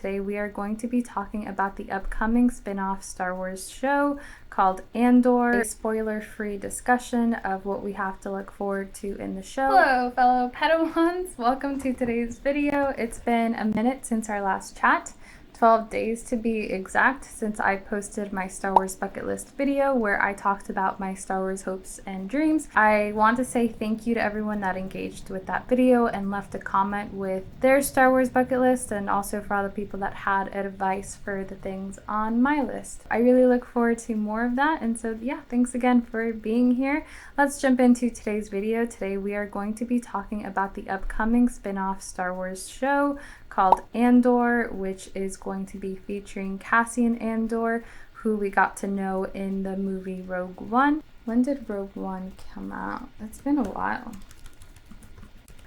Today we are going to be talking about the upcoming spin-off Star Wars show called Andor, a spoiler-free discussion of what we have to look forward to in the show. Hello fellow Padawans, welcome to today's video. It's been a minute since our last chat, 12 days to be exact, since I posted my Star Wars bucket list video where I talked about my Star Wars hopes and dreams. I want to say thank you to everyone that engaged with that video and left a comment with their Star Wars bucket list, and also for all the people that had advice for the things on my list. I really look forward to more of that, and so yeah, thanks again for being here. Let's jump into today's video. Today we are going to be talking about the upcoming spin-off Star Wars show called Andor, which is going to be featuring Cassian Andor, who we got to know in the movie Rogue One. When did Rogue One come out? It's been a while.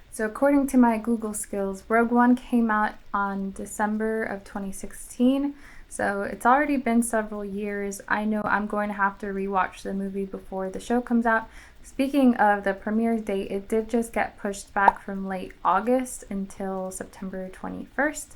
So according to my Google skills, Rogue One came out on December of 2016. So it's already been several years. I know I'm going to have to rewatch the movie before the show comes out. Speaking of the premiere date, it did just get pushed back from late August until September 21st.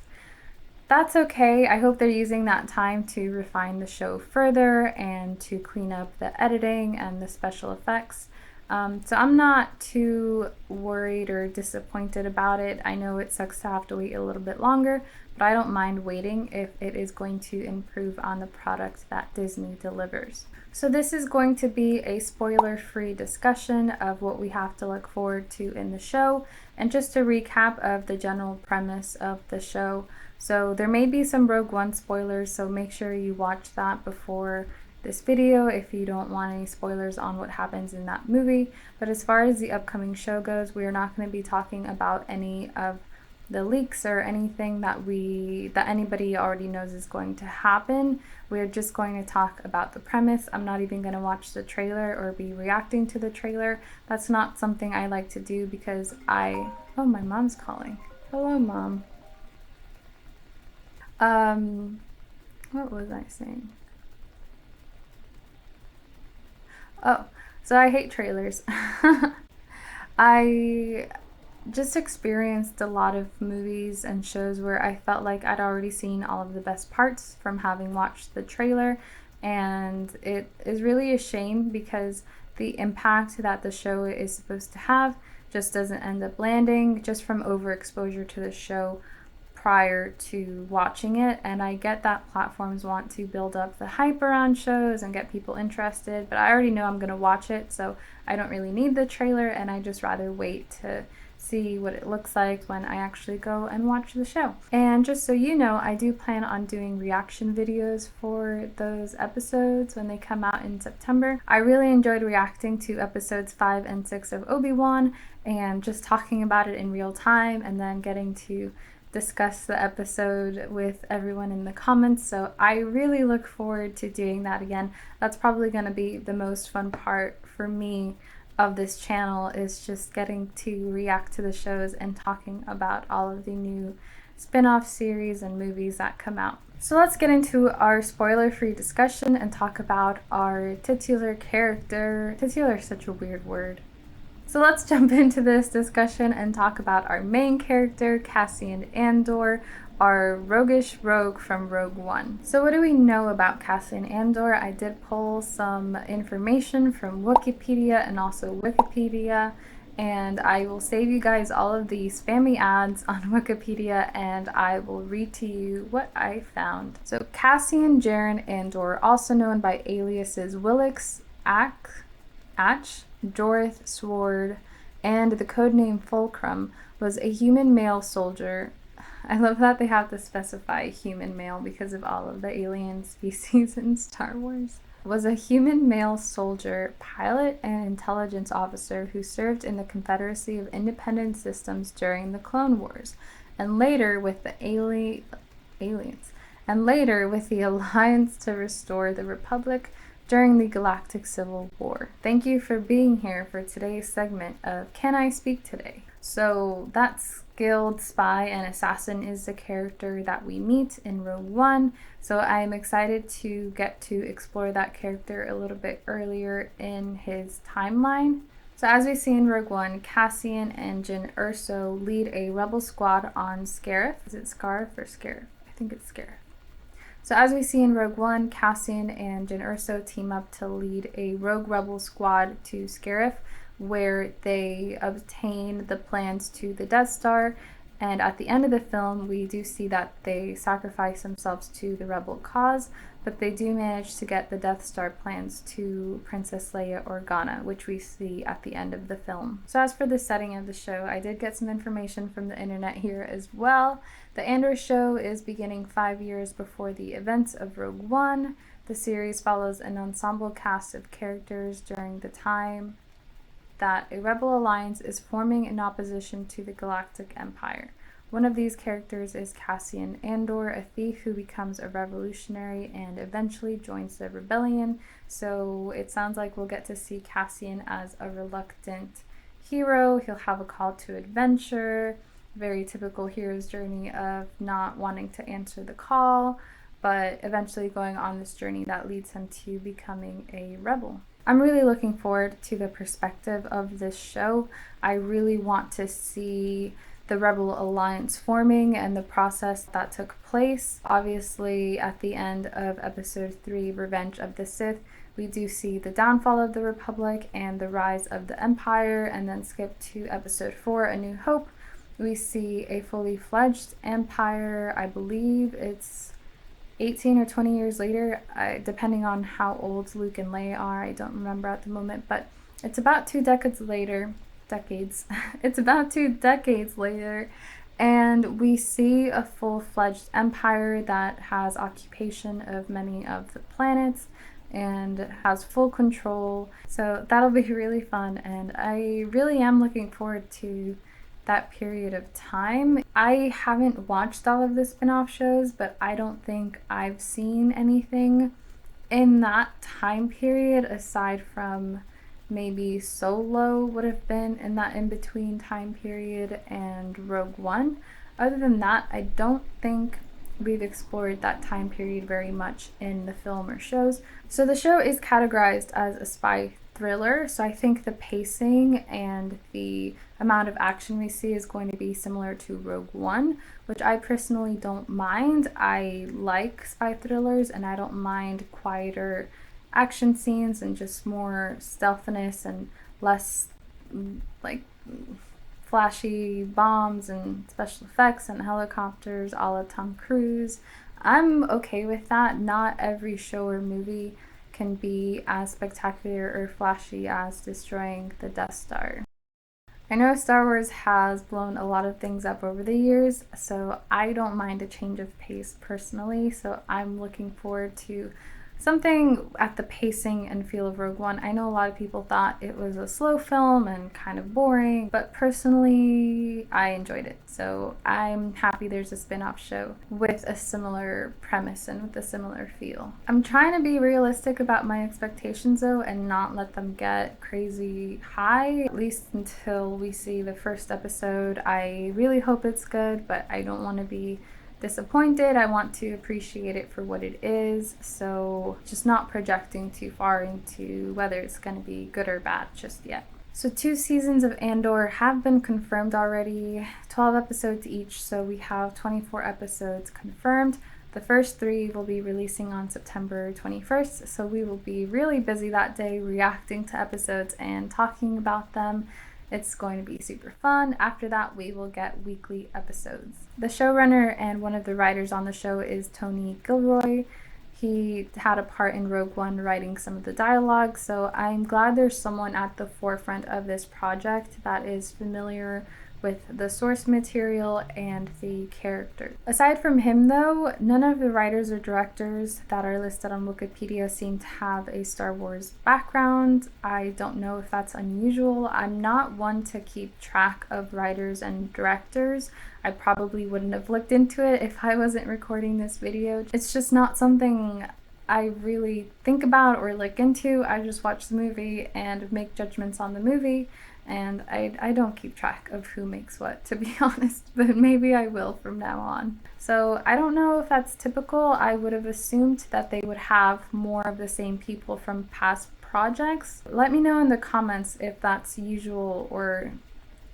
That's okay. I hope they're using that time to refine the show further and to clean up the editing and the special effects. So I'm not too worried or disappointed about it. I know it sucks to have to wait a little bit longer, but I don't mind waiting if it is going to improve on the product that Disney delivers. So this is going to be a spoiler-free discussion of what we have to look forward to in the show, and just a recap of the general premise of the show. So there may be some Rogue One spoilers, so make sure you watch that before this video if you don't want any spoilers on what happens in that movie. But as far as the upcoming show goes, we are not going to be talking about any of the leaks or anything that anybody already knows is going to happen. We're just going to talk about the premise. I'm not even going to watch the trailer or be reacting to the trailer. That's not something I like to do because oh, my mom's calling. Hello, Mom. What was I saying? Oh, so I hate trailers. I just experienced a lot of movies and shows where I felt like I'd already seen all of the best parts from having watched the trailer, and it is really a shame because the impact that the show is supposed to have just doesn't end up landing just from overexposure to the show prior to watching it. And I get that platforms want to build up the hype around shows and get people interested, but I already know I'm going to watch it, so I don't really need the trailer, and I just rather wait to see what it looks like when I actually go and watch the show. And just so you know, I do plan on doing reaction videos for those episodes when they come out in September. I really enjoyed reacting to episodes 5 and 6 of Obi-Wan and just talking about it in real time and then getting to discuss the episode with everyone in the comments. So I really look forward to doing that again. That's probably going to be the most fun part for me of this channel, is just getting to react to the shows and talking about all of the new spin-off series and movies that come out. So let's get into our spoiler-free discussion and talk about our titular character. Titular is such a weird word. So let's jump into this discussion and talk about our main character, Cassian Andor, our roguish rogue from Rogue One. So what do we know about Cassian Andor? I did pull some information from Wikipedia and also Wikipedia, and I will save you guys all of the spammy ads on Wikipedia, and I will read to you what I found. So Cassian Jaren Andor, also known by aliases Willix, Ach, Jorith Sword, and the codename Fulcrum, was a human male soldier. I love that they have to specify human male because of all of the alien species in Star Wars. Was a human male soldier, pilot, and intelligence officer who served in the Confederacy of Independent Systems during the Clone Wars, and later with the aliens, and later with the Alliance to restore the Republic during the Galactic Civil War. Thank you for being here for today's segment of Can I Speak Today? So that skilled spy and assassin is the character that we meet in Rogue One, so I'm excited to get to explore that character a little bit earlier in his timeline. So as we see in Rogue One, Cassian and Jyn Erso lead a rebel squad on Scarif. Is it Scarif or Scarif? I think it's Scarif. So as we see in Rogue One, Cassian and Jyn Erso team up to lead a rogue rebel squad to Scarif, where they obtain the plans to the Death Star. And at the end of the film, we do see that they sacrifice themselves to the rebel cause, but they do manage to get the Death Star plans to Princess Leia Organa, which we see at the end of the film. So as for the setting of the show, I did get some information from the internet here as well. The Andor show is beginning 5 years before the events of Rogue One. The series follows an ensemble cast of characters during the time that a rebel alliance is forming in opposition to the Galactic Empire. One of these characters is Cassian Andor, a thief who becomes a revolutionary and eventually joins the rebellion. So it sounds like we'll get to see Cassian as a reluctant hero. He'll have a call to adventure, very typical hero's journey of not wanting to answer the call, but eventually going on this journey that leads him to becoming a rebel. I'm really looking forward to the perspective of this show. I really want to see the Rebel Alliance forming and the process that took place. Obviously, at the end of Episode 3, Revenge of the Sith, we do see the downfall of the Republic and the rise of the Empire, and then skip to Episode 4, A New Hope. We see a fully fledged Empire. I believe it's 18 or 20 years later, depending on how old Luke and Leia are. I don't remember at the moment, but it's about 2 decades later. It's about 2 decades later, and we see a full-fledged empire that has occupation of many of the planets and has full control. So that'll be really fun, and I really am looking forward to that period of time. I haven't watched all of the spin-off shows, but I don't think I've seen anything in that time period aside from maybe Solo would have been in that in-between time period and Rogue One. Other than that, I don't think we've explored that time period very much in the film or shows. So the show is categorized as a spy thriller, so I think the pacing and the amount of action we see is going to be similar to Rogue One, which I personally don't mind. I like spy thrillers, and I don't mind quieter action scenes and just more stealthiness and less like flashy bombs and special effects and helicopters a la Tom Cruise. I'm okay with that. Not every show or movie can be as spectacular or flashy as destroying the Death Star. I know Star Wars has blown a lot of things up over the years, so I don't mind a change of pace personally, so I'm looking forward to something at the pacing and feel of Rogue One. I know a lot of people thought it was a slow film and kind of boring, but personally, I enjoyed it. So I'm happy there's a spin-off show with a similar premise and with a similar feel. I'm trying to be realistic about my expectations though and not let them get crazy high, at least until we see the first episode. I really hope it's good, but I don't want to be disappointed. I want to appreciate it for what it is, so just not projecting too far into whether it's going to be good or bad just yet. So 2 seasons of Andor have been confirmed already, 12 episodes each, so we have 24 episodes confirmed. The first 3 will be releasing on September 21st, so we will be really busy that day reacting to episodes and talking about them. It's going to be super fun. After that, we will get weekly episodes. The showrunner and one of the writers on the show is Tony Gilroy. He had a part in Rogue One writing some of the dialogue, so I'm glad there's someone at the forefront of this project that is familiar with the source material and the character. Aside from him though, none of the writers or directors that are listed on Wikipedia seem to have a Star Wars background. I don't know if that's unusual. I'm not one to keep track of writers and directors. I probably wouldn't have looked into it if I wasn't recording this video. It's just not something I really think about or look into. I just watch the movie and make judgments on the movie, and I don't keep track of who makes what, to be honest, but maybe I will from now on. So I don't know if that's typical. I would have assumed that they would have more of the same people from past projects. Let me know in the comments if that's usual or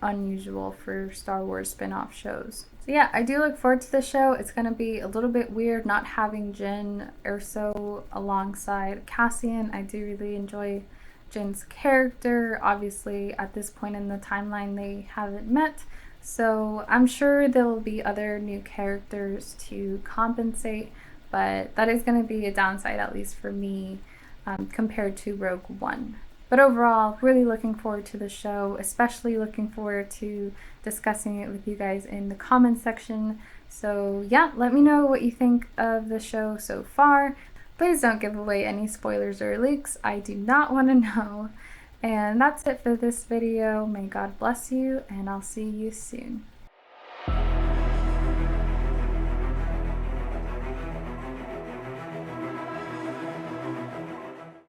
unusual for Star Wars spin-off shows. So yeah, I do look forward to the show. It's gonna be a little bit weird not having Jin Erso alongside Cassian. I do really enjoy Jin's character. Obviously, at this point in the timeline, they haven't met, so I'm sure there will be other new characters to compensate. But that is going to be a downside, at least for me, compared to Rogue One. But overall, really looking forward to the show, especially looking forward to discussing it with you guys in the comments section. So, yeah, let me know what you think of the show so far. Please don't give away any spoilers or leaks. I do not want to know. And that's it for this video. May God bless you, and I'll see you soon.